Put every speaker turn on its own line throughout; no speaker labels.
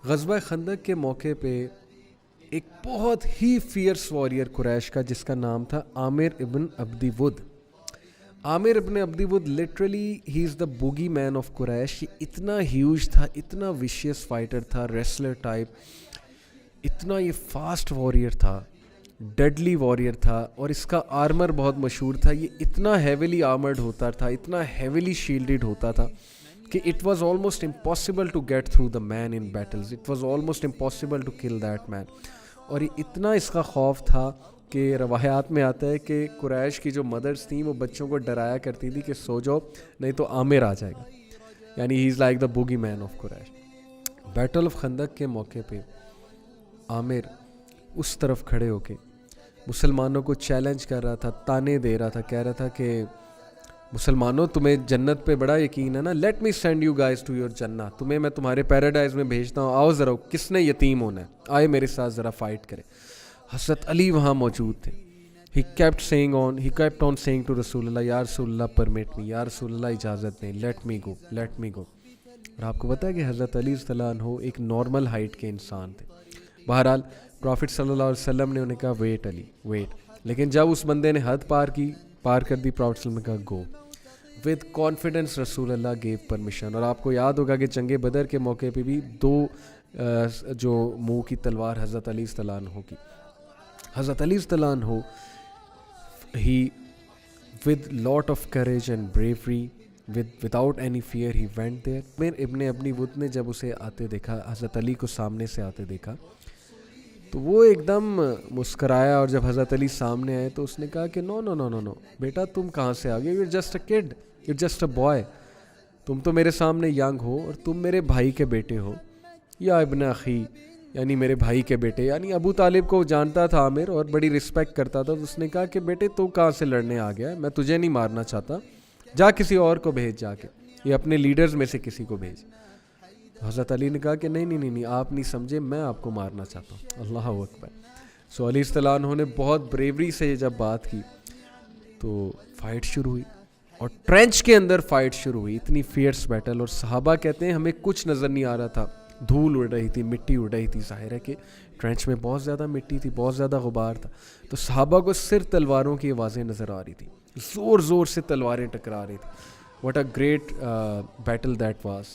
غزوہ خندق کے موقع پہ ایک بہت ہی فیئرس واریر قریش کا جس کا نام تھا عامر ابن عبدی ود. عامر ابن عبدی ود literally he is the bogeyman of قریش. یہ اتنا ہیوج تھا, اتنا ویشیس فائٹر تھا, ریسلر ٹائپ, اتنا یہ فاسٹ واریر تھا, ڈیڈلی واریر تھا, اور اس کا آرمر بہت مشہور تھا. یہ اتنا ہیویلی آرمرڈ ہوتا تھا, اتنا ہیویلی شیلڈڈ ہوتا تھا کہ it was almost impossible to get through the man in battles. It was almost impossible to kill that man. اور یہ اتنا اس کا خوف تھا کہ روایات میں آتا ہے کہ قریش کی جو مدرس تھیں وہ بچوں کو ڈرایا کرتی تھی کہ سو جاؤ نہیں تو عامر آ جائے گا, یعنی he is like the bogeyman of Quraysh. Battle of Khandaq کے موقع پہ عامر اس طرف کھڑے ہو کے مسلمانوں کو چیلنج کر رہا تھا, تانے دے رہا تھا, کہہ رہا تھا کہ مسلمانوں تمہیں جنت پہ بڑا یقین ہے نا, let me send you guys to your جنہ, تمہیں میں تمہارے پیراڈائز میں بھیجتا ہوں, آؤ ذرا کس نے یتیم ہونا ہے, آئے میرے ساتھ ذرا فائٹ کرے. حضرت علی وہاں موجود تھے. He kept on saying to رسول اللہ, یا رسول اللہ پرمٹ می, یا رسول اللہ اجازت دیں, لیٹ می گو, لیٹ می گو. اور آپ کو پتہ ہے کہ حضرت علی صلی اللہ عنہ ایک نارمل ہائٹ کے انسان تھے. بہرحال پرافٹ صلی اللہ علیہ وسلم نے انہیں کہا ویٹ علی ویٹ, لیکن جب اس بندے نے حد پار کر دی, پرافٹ صلی اللہ علیہ وسلم نے کہا گو. ود کانفیڈنس رسول اللہ گیو پرمیشن. اور آپ کو یاد ہوگا کہ جنگ بدر کے موقع پہ بھی دو جو منہ کی تلوار حضرت علی صلی اللہ عنہ کی, حضرت علی صلی اللہ عنہ he with lot of courage and bravery without any fear he went there. پھر ابن ابنی ود نے جب اسے آتے دیکھا, حضرت علی کو سامنے سے آتے دیکھا, تو وہ ایک دم مسکرایا, اور جب حضرت علی سامنے آئے تو اس نے کہا کہ نو نو نو نو نو بیٹا تم کہاں سے آ گئے, you just a could, you just a boy, تم تو میرے سامنے ینگ ہو اور تم میرے بھائی کے بیٹے ہو, یا ابن اخی یعنی میرے بھائی کے بیٹے. یعنی ابو طالب کو جانتا تھا عامر اور بڑی رسپیکٹ کرتا تھا. تو اس نے کہا کہ بیٹے تو کہاں سے لڑنے آ گیا, میں تجھے نہیں مارنا چاہتا, جا کسی اور کو بھیج, جا کے یہ اپنے لیڈرز میں سے کسی کو بھیج. حضرت علی نے کہا کہ نہیں آپ نہیں سمجھے, میں آپ کو مارنا چاہتا ہوں. اللہ اکبر. سو علی صلی اللہ عنہ نے بہت بریوری سے جب بات کی تو فائٹ شروع ہوئی, اور ٹرینچ کے اندر فائٹ شروع ہوئی, اتنی فیئرس بیٹل. اور صحابہ کہتے ہیں ہمیں کچھ نظر نہیں آ رہا تھا, دھول اڑ رہی تھی, مٹی اڑ رہی تھی. ظاہر ہے کہ ٹرینچ میں بہت زیادہ مٹی تھی, بہت زیادہ غبار تھا. تو صحابہ کو صرف تلواروں کی آوازیں نظر آ رہی تھی, زور زور سے تلواریں ٹکرا رہی تھیں. What a great battle that was.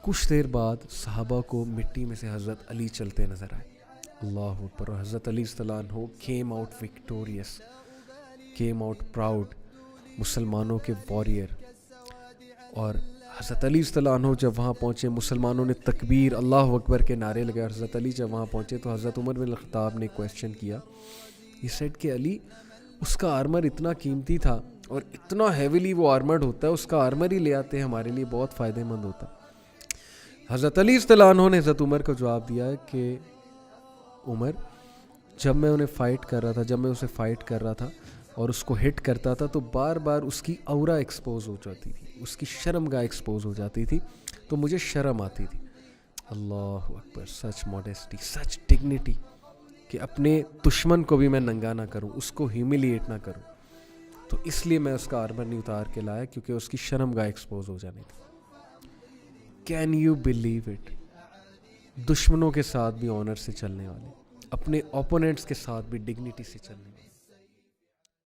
کچھ دیر بعد صحابہ کو مٹی میں سے حضرت علی چلتے نظر آئے. اللہ اکبر. اور حضرت علی صلی اللہ عنہ came out victorious, came out proud, مسلمانوں کے واریر. اور حضرت علی صلی اللہ عنہ جب وہاں پہنچے, مسلمانوں نے تکبیر اللہ اکبر کے نعرے لگائے. حضرت علی جب وہاں پہنچے تو حضرت عمر بن الخطاب نے کویسچن کیا, یہ سیڈ کہ علی اس کا آرمر اتنا قیمتی تھا اور اتنا ہیویلی وہ آرمرڈ ہوتا ہے, اس کا آرمر ہی لے آتے ہیں, ہمارے لیے بہت فائدہ مند ہوتا. حضرت علی صلی اللہ عنہ نے حضرت عمر کو جواب دیا کہ عمر, جب میں اسے فائٹ کر رہا تھا اور اس کو ہٹ کرتا تھا تو بار بار اس کی اورا ایکسپوز ہو جاتی تھی, اس کی شرم گاہ ایکسپوز ہو جاتی تھی, تو مجھے شرم آتی تھی. اللہ اکبر. سچ ماڈیسٹی, سچ ڈگنیٹی, کہ اپنے دشمن کو بھی میں ننگا نہ کروں, اس کو ہیوملیٹ نہ کروں. تو اس لیے میں اس کا آرمر نہیں اتار کے لایا کیونکہ اس کی شرم گاہ ایکسپوز ہو جانی تھی. Can you believe it. دشمنوں کے ساتھ بھی آنر سے چلنے والے, اپنے اوپوننٹس کے ساتھ بھی ڈگنیٹی سے چلنے والے.